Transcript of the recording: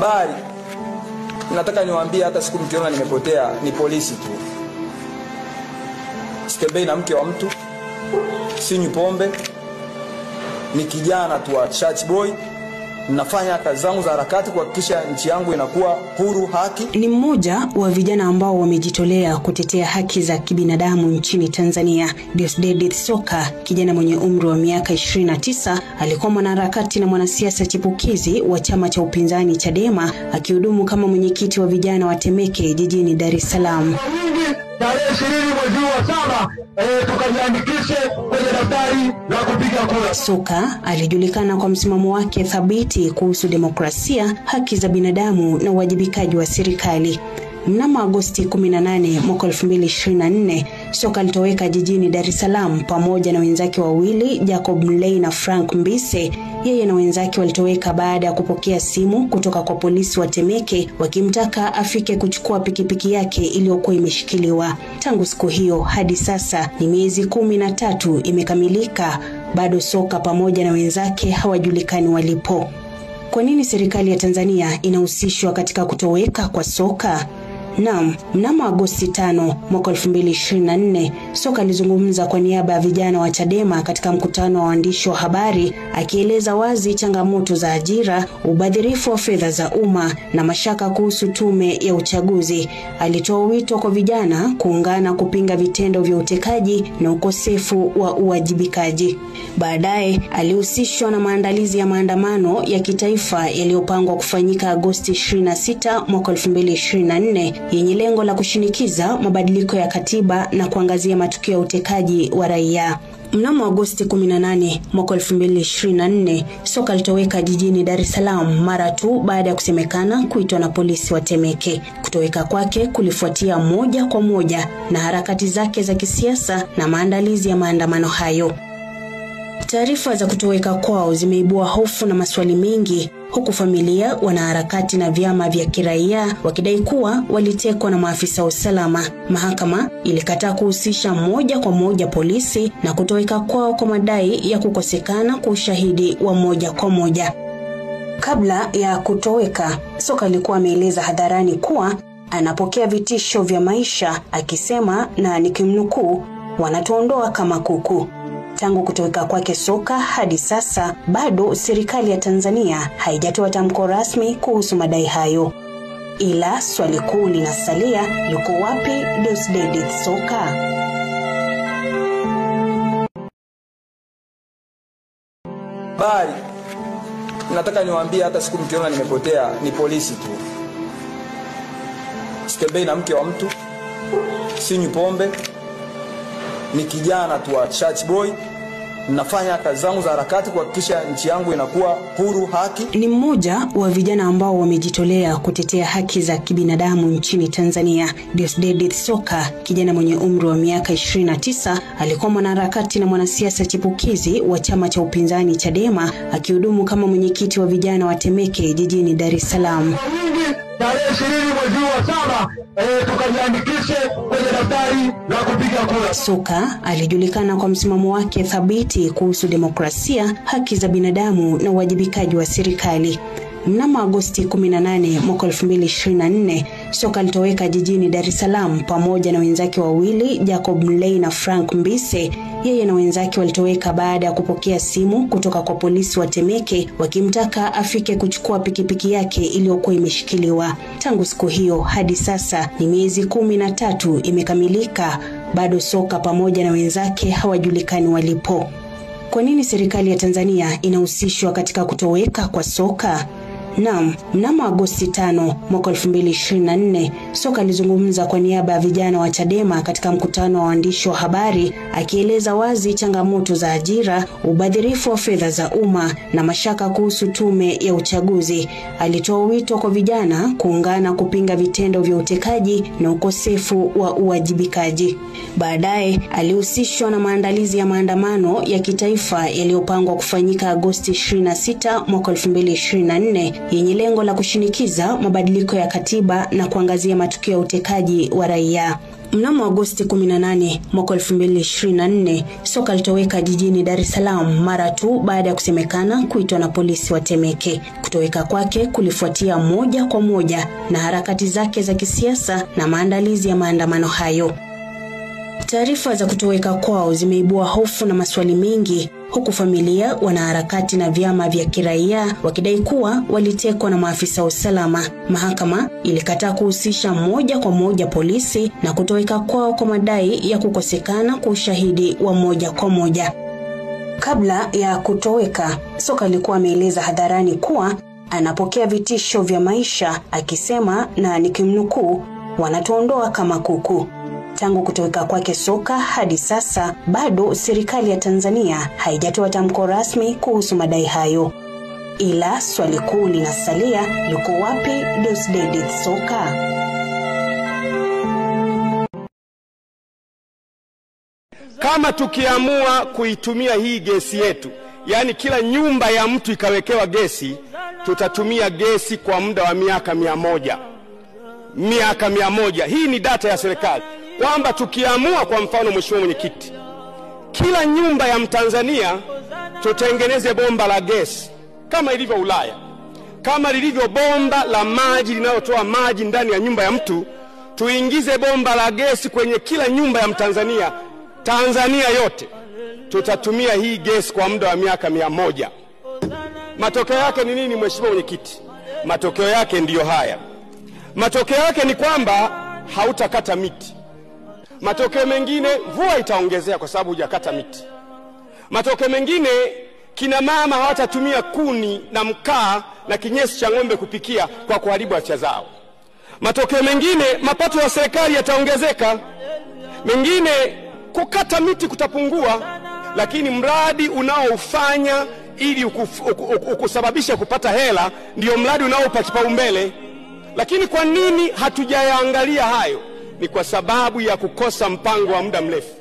Bali nataka niwaambie hata siku mkiona nimepotea ni polisi tu. Sitembei na mke wa mtu, sinywi pombe, ni kijana tu wa church boy. Nafanya kazi zangu za harakati kuhakikisha nchi yangu inakuwa huru, haki. Ni mmoja wa vijana ambao wamejitolea kutetea haki za kibinadamu nchini Tanzania. Deusdedith Soka, kijana mwenye umri wa miaka 29, alikuwa mwanaharakati na mwanasiasa chipukizi wa chama cha upinzani Chadema, akihudumu kama mwenyekiti wa vijana wa Temeke jijini Dar es Salaam. Tarehe 20 mwezi wa 7 tukajiandikishe kwenye daftari la kupiga kura. Soka alijulikana kwa msimamo wake thabiti kuhusu demokrasia, haki za binadamu na uwajibikaji wa serikali. Mnamo Agosti 18 mwaka 2024, Soka alitoweka jijini Dar es Salaam pamoja na wenzake wawili, Jacob Mlei na Frank Mbise. Yeye na wenzake walitoweka baada ya kupokea simu kutoka kwa polisi wa Temeke wakimtaka afike kuchukua pikipiki yake iliyokuwa imeshikiliwa. Tangu siku hiyo hadi sasa ni miezi 13 imekamilika, bado Soka pamoja na wenzake hawajulikani walipo. Kwa nini serikali ya Tanzania inahusishwa katika kutoweka kwa Soka? Naam, mnamo Agosti 5 mwaka 2024, Soka alizungumza kwa niaba ya vijana wa Chadema katika mkutano wa waandishi wa habari, akieleza wazi changamoto za ajira, ubadhirifu wa fedha za umma na mashaka kuhusu tume ya uchaguzi. Alitoa wito kwa vijana kuungana kupinga vitendo vya utekaji na ukosefu wa uwajibikaji. Baadaye alihusishwa na maandalizi ya maandamano ya kitaifa yaliyopangwa kufanyika Agosti 26 mwaka 2024 yenye lengo la kushinikiza mabadiliko ya katiba na kuangazia matukio ya utekaji wa raia. Mnamo Agosti 18 mwaka 2024, Soka alitoweka jijini Dar es Salaam mara tu baada ya kusemekana kuitwa na polisi wa Temeke. Kutoweka kwake kulifuatia moja kwa moja na harakati zake za kisiasa na maandalizi ya maandamano hayo. Taarifa za kutoweka kwao zimeibua hofu na maswali mengi, huku familia, wanaharakati na vyama vya kiraia wakidai kuwa walitekwa na maafisa wa usalama. Mahakama ilikataa kuhusisha moja kwa moja polisi na kutoweka kwao kwa madai ya kukosekana kwa ushahidi wa moja kwa moja. Kabla ya kutoweka, Soka alikuwa ameeleza hadharani kuwa anapokea vitisho vya maisha, akisema, na nikimnukuu, "Wanatuondoa kama kuku." Tangu kutoweka kwake Soka hadi sasa, bado serikali ya Tanzania haijatoa tamko rasmi kuhusu madai hayo. Ila swali kuu linasalia, yuko wapi Deusdedith Soka? Bali nataka niwaambie hata siku mkiona nimepotea ni polisi tu. Sitembei na mke wa mtu, sinywi pombe, ni kijana tu wa church boy. Nafanya kazi zangu za harakati kuhakikisha nchi yangu inakuwa huru, haki. Ni mmoja wa vijana ambao wamejitolea kutetea haki za kibinadamu nchini Tanzania. Deusdedith Soka, kijana mwenye umri wa miaka 29, alikuwa mwanaharakati na mwanasiasa chipukizi wa chama cha upinzani Chadema, akihudumu kama mwenyekiti wa vijana wa Temeke jijini Dar es Salaam. Tarehe 20 mwezi wa 7 tukajiandikishe kwenye daftari la kupiga kura. Soka alijulikana kwa msimamo wake thabiti kuhusu demokrasia, haki za binadamu na uwajibikaji wa serikali. Mnamo Agosti 18 mwaka 2024, Soka alitoweka jijini Dar es Salaam pamoja na wenzake wawili, Jacob Mlei na Frank Mbise. Yeye na wenzake walitoweka baada ya kupokea simu kutoka kwa polisi wa Temeke wakimtaka afike kuchukua pikipiki yake iliyokuwa imeshikiliwa. Tangu siku hiyo hadi sasa ni miezi 13 imekamilika, bado Soka pamoja na wenzake hawajulikani walipo. Kwa nini serikali ya Tanzania inahusishwa katika kutoweka kwa Soka? Naam, mnamo Agosti 5 mwaka 2024, Soka alizungumza kwa niaba ya vijana wa Chadema katika mkutano wa waandishi wa habari, akieleza wazi changamoto za ajira, ubadhirifu wa fedha za umma na mashaka kuhusu tume ya uchaguzi. Alitoa wito kwa vijana kuungana kupinga vitendo vya utekaji na ukosefu wa uwajibikaji. Baadaye alihusishwa na maandalizi ya maandamano ya kitaifa yaliyopangwa kufanyika Agosti 26 mwaka 2024 yenye lengo la kushinikiza mabadiliko ya katiba na kuangazia matukio ya utekaji wa raia. Mnamo Agosti 18 mwaka 2024, Soka alitoweka jijini Dar es Salaam mara tu baada ya kusemekana kuitwa na polisi wa Temeke. Kutoweka kwake kulifuatia moja kwa moja na harakati zake za kisiasa na maandalizi ya maandamano hayo. Taarifa za kutoweka kwao zimeibua hofu na maswali mengi, huku familia, wanaharakati na vyama vya kiraia wakidai kuwa walitekwa na maafisa wa usalama. Mahakama ilikataa kuhusisha moja kwa moja polisi na kutoweka kwao kwa madai ya kukosekana kwa ushahidi wa moja kwa moja. Kabla ya kutoweka, Soka alikuwa ameeleza hadharani kuwa anapokea vitisho vya maisha, akisema, na nikimnukuu, "Wanatuondoa kama kuku." Tangu kutoweka kwake Soka hadi sasa, bado serikali ya Tanzania haijatoa tamko rasmi kuhusu madai hayo. Ila swali kuu linasalia, yuko wapi Deusdedith Soka? Kama tukiamua kuitumia hii gesi yetu, yani kila nyumba ya mtu ikawekewa gesi, tutatumia gesi kwa muda wa miaka 100. Miaka 100. Hii ni data ya serikali. Kwamba tukiamua, kwa mfano Mheshimiwa Mwenyekiti, kila nyumba ya Mtanzania tutengeneze bomba la gesi kama ilivyo Ulaya, kama lilivyo bomba la maji linalotoa maji ndani ya nyumba ya mtu, tuingize bomba la gesi kwenye kila nyumba ya Mtanzania. Tanzania yote tutatumia hii gesi kwa muda wa miaka 100. Matokeo yake ni nini, Mheshimiwa Mwenyekiti? Matokeo yake ndiyo haya. Matokeo yake ni kwamba hautakata miti. Matokeo mengine, mvua itaongezea kwa sababu hujakata miti. Matokeo mengine, kina mama hawatatumia kuni na mkaa na kinyesi cha ng'ombe kupikia kwa kuharibu afya zao. Matokeo mengine, mapato ya serikali yataongezeka. Mengine, kukata miti kutapungua. Lakini mradi unaofanya ili ukusababisha kupata hela ndio mradi unaopa kipaumbele. Lakini kwa nini hatujayaangalia hayo? Ni kwa sababu ya kukosa mpango wa muda mrefu.